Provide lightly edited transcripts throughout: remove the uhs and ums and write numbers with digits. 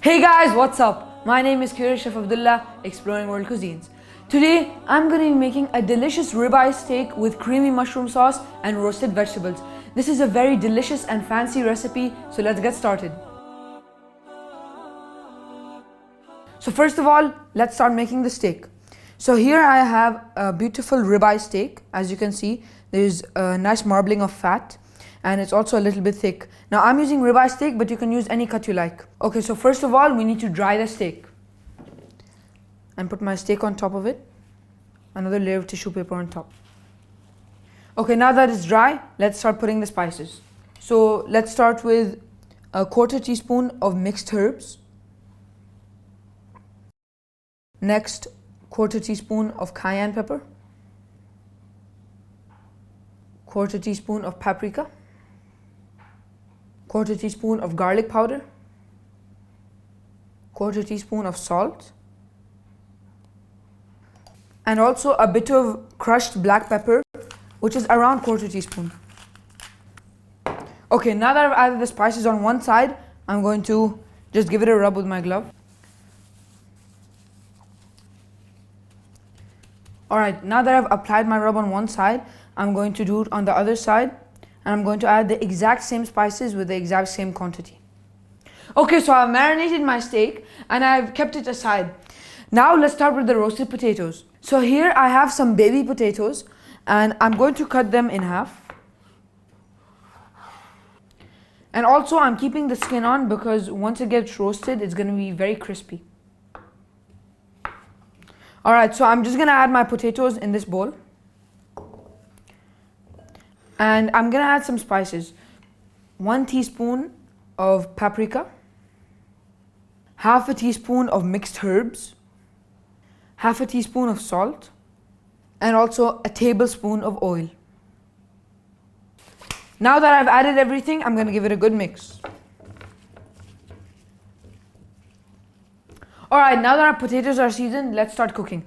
Hey guys, what's up? My name is Chef Abdullah, exploring world cuisines. Today, I'm going to be making a delicious ribeye steak with creamy mushroom sauce and roasted vegetables. This is a very delicious and fancy recipe, so let's get started. So first of all, let's start making the steak. So here I have a beautiful ribeye steak. As you can see, there's a nice marbling of fat, and it's also a little bit thick. Now I'm using ribeye steak, but you can use any cut you like. Okay, so first of all, we need to dry the steak. And put my steak on top of it. Another layer of tissue paper on top. Okay, now that it's dry, let's start putting the spices. So let's start with a 1/4 teaspoon of mixed herbs. Next, 1/4 teaspoon of cayenne pepper. 1/4 teaspoon of paprika. 1/4 teaspoon of garlic powder. 1/4 teaspoon of salt. And also a bit of crushed black pepper, which is around 1/4 teaspoon. Okay, now that I've added the spices on one side, I'm going to just give it a rub with my glove. Alright, now that I've applied my rub on one side, I'm going to do it on the other side, and I'm going to add the exact same spices with the exact same quantity. Okay, so I've marinated my steak and I've kept it aside. Now let's start with the roasted potatoes. So here I have some baby potatoes and I'm going to cut them in half. And also I'm keeping the skin on because once it gets roasted, it's going to be very crispy. Alright, so I'm just going to add my potatoes in this bowl. And I'm going to add some spices. 1 teaspoon of paprika. 1/2 teaspoon of mixed herbs. 1/2 teaspoon of salt. And also a tablespoon of oil. Now that I've added everything, I'm going to give it a good mix. Alright, now that our potatoes are seasoned, let's start cooking.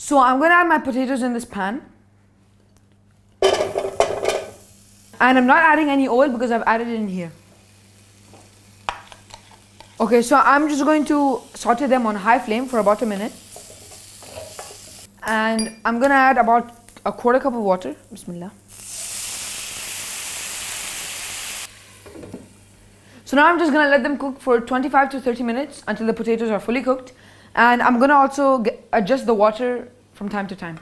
So I'm going to add my potatoes in this pan. And I'm not adding any oil because I've added it in here. Okay, so I'm just going to saute them on high flame for about a minute. And I'm going to add about a 1/4 cup of water. Bismillah. So now I'm just going to let them cook for 25 to 30 minutes until the potatoes are fully cooked. And I'm going to also adjust the water from time to time.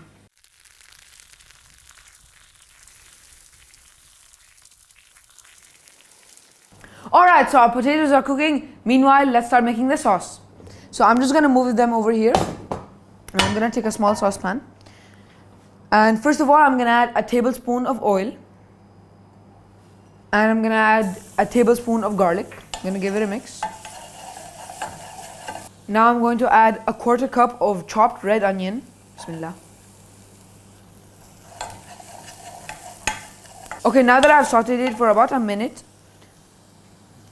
Alright, so our potatoes are cooking. Meanwhile, let's start making the sauce. So I'm just going to move them over here. And I'm going to take a small saucepan. And first of all, I'm going to add a tablespoon of oil. And I'm going to add a tablespoon of garlic. I'm going to give it a mix. Now I'm going to add a 1/4 cup of chopped red onion. Bismillah. Okay, now that I've sauteed it for about a minute,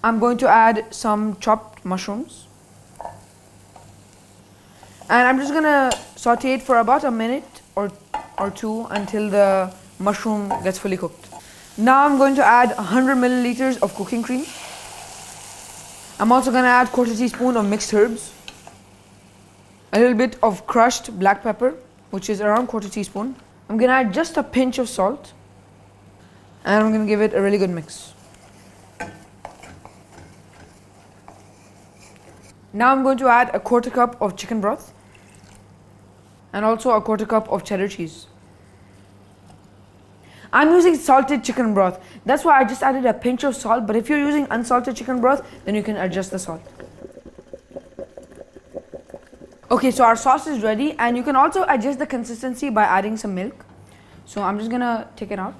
I'm going to add some chopped mushrooms. And I'm just going to saute it for about a minute or two until the mushroom gets fully cooked. Now I'm going to add 100 milliliters of cooking cream. I'm also going to add 1/4 teaspoon of mixed herbs. A little bit of crushed black pepper, which is around 1/4 teaspoon. I'm going to add just a pinch of salt. And I'm going to give it a really good mix. Now I'm going to add a 1/4 cup of chicken broth. And also a 1/4 cup of cheddar cheese. I'm using salted chicken broth. That's why I just added a pinch of salt. But if you're using unsalted chicken broth, then you can adjust the salt. Okay, so our sauce is ready. And you can also adjust the consistency by adding some milk. So I'm just going to take it out.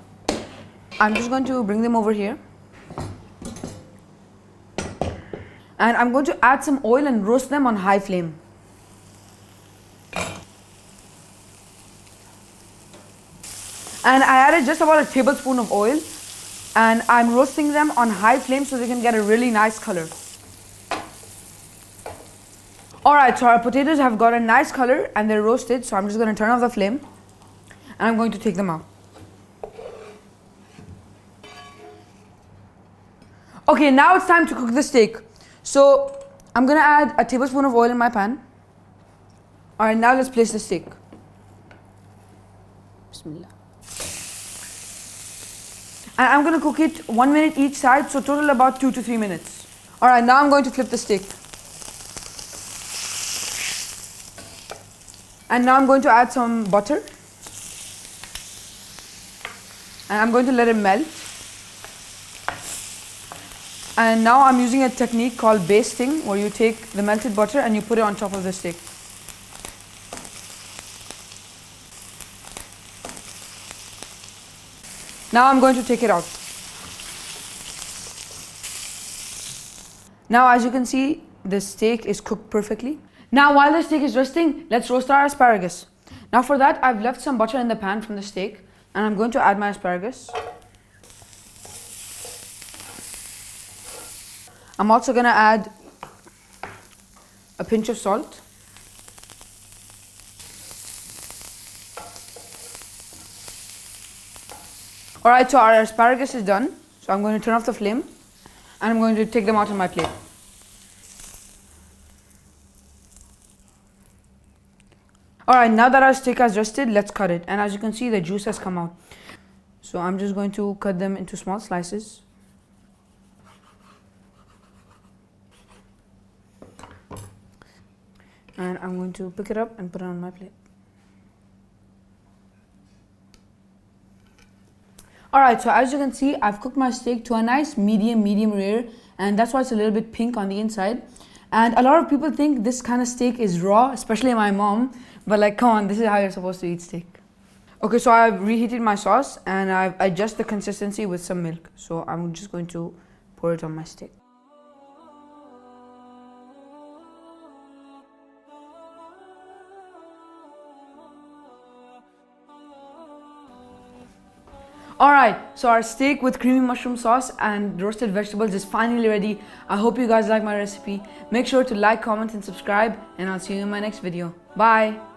I'm just going to bring them over here. And I'm going to add some oil and roast them on high flame. And I added just about a tablespoon of oil. And I'm roasting them on high flame so they can get a really nice color. Alright, so our potatoes have got a nice color and they're roasted. So I'm just going to turn off the flame. And I'm going to take them out. Okay, now it's time to cook the steak. So I'm gonna add a tablespoon of oil in my pan. Alright, now let's place the steak. Bismillah. And I'm gonna cook it 1 minute each side, so total about 2 to 3 minutes. Alright, now I'm going to flip the steak. And now I'm going to add some butter. And I'm going to let it melt. And now I'm using a technique called basting, where you take the melted butter and you put it on top of the steak. Now I'm going to take it out. Now as you can see, the steak is cooked perfectly. Now while the steak is resting, let's roast our asparagus. Now for that, I've left some butter in the pan from the steak, and I'm going to add my asparagus. I'm also going to add a pinch of salt. Alright, so our asparagus is done. So I'm going to turn off the flame and I'm going to take them out on my plate. Alright, now that our steak has rested, let's cut it. And as you can see, the juice has come out. So I'm just going to cut them into small slices. And I'm going to pick it up and put it on my plate. Alright, so as you can see, I've cooked my steak to a nice medium rare, and that's why it's a little bit pink on the inside. And a lot of people think this kind of steak is raw, especially my mom, but like, come on, this is how you're supposed to eat steak. Okay, so I've reheated my sauce and I've adjusted the consistency with some milk. So I'm just going to pour it on my steak. Alright, so our steak with creamy mushroom sauce and roasted vegetables is finally ready. I hope you guys like my recipe. Make sure to like, comment and subscribe, and I'll see you in my next video. Bye!